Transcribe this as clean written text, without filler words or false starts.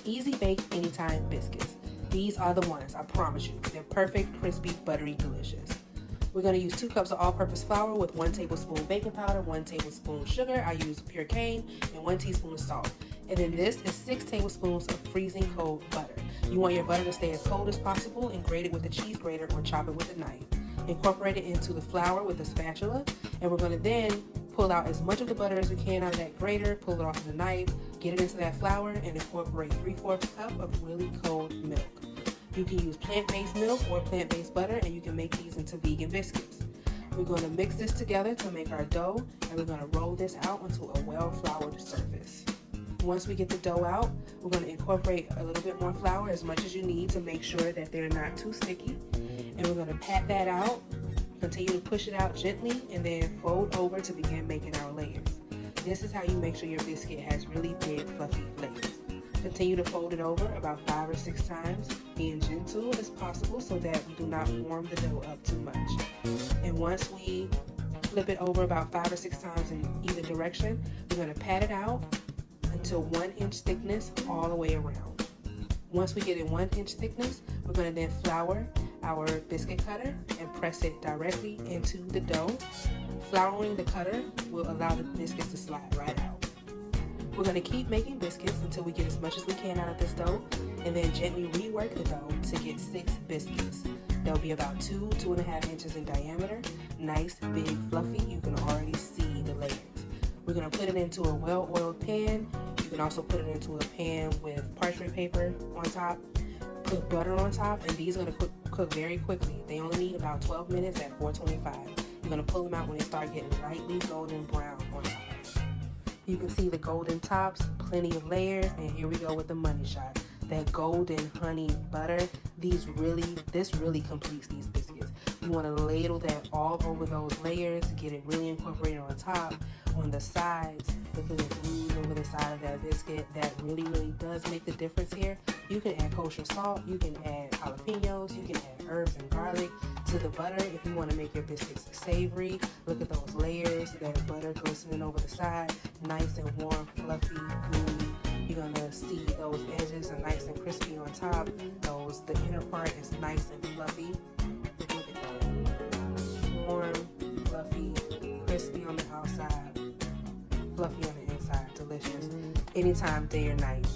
Easy Bake Anytime Biscuits. These are the ones, I promise you. They're perfect, crispy, buttery, delicious. We're going to use 2 cups of all-purpose flour with 1 tablespoon baking powder, 1 tablespoon sugar. I use pure cane, and 1 teaspoon salt. And then this is 6 tablespoons of freezing cold butter. You want your butter to stay as cold as possible and grate it with a cheese grater or chop it with a knife. Incorporate it into the flour with a spatula, and we're going to then pull out as much of the butter as we can out of that grater, pull it off with a knife, get it into that flour, and incorporate 3/4 cup of really cold milk. You can use plant-based milk or plant-based butter, and you can make these into vegan biscuits. We're going to mix this together to make our dough, and we're going to roll this out onto a well-floured surface. Once we get the dough out, we're going to incorporate a little bit more flour, as much as you need, to make sure that they're not too sticky. And we're going to pat that out, continue to push it out gently, and then fold over to begin making our layers. This is how you make sure your biscuit has really big, fluffy layers. Continue to fold it over about 5 or 6 times, being gentle as possible so that we do not warm the dough up too much. And once we flip it over about 5 or 6 times in either direction, we're going to pat it out until 1 inch thickness all the way around. Once we get it 1 inch thickness, we're going to then flour our biscuit cutter and press it directly into the dough. Flouring the cutter will allow the biscuits to slide right out. We're going to keep making biscuits until we get as much as we can out of this dough, and then gently rework the dough to get 6 biscuits. They'll be about 2–2.5 inches in diameter, nice, big, fluffy. You can already see the layers. We're going to put it into a well-oiled pan. You can also put it into a pan with parchment paper on top. Put butter on top, and these are going to cook very quickly. They only need about 12 minutes at 425. You're going to pull them out when they start getting lightly golden brown on top. You can see the golden tops, plenty of layers, and here we go with the money shot. That golden honey butter, this really completes these biscuits. You want to ladle that all over those layers, get it really incorporated on top, on the sides. Look at the bruise over the side of that biscuit. That really does make the difference here. You can add kosher salt, you can add jalapenos, you can add herbs and garlic to the butter if you want to make your biscuits savory. Look at those layers, that butter glistening over the side, nice and warm, fluffy, gooey. You're going to see those edges are nice and crispy on top. The inner part is nice and fluffy. Look at that. Warm, fluffy, crispy on the outside, fluffy on the inside. Delicious. Anytime, day or night.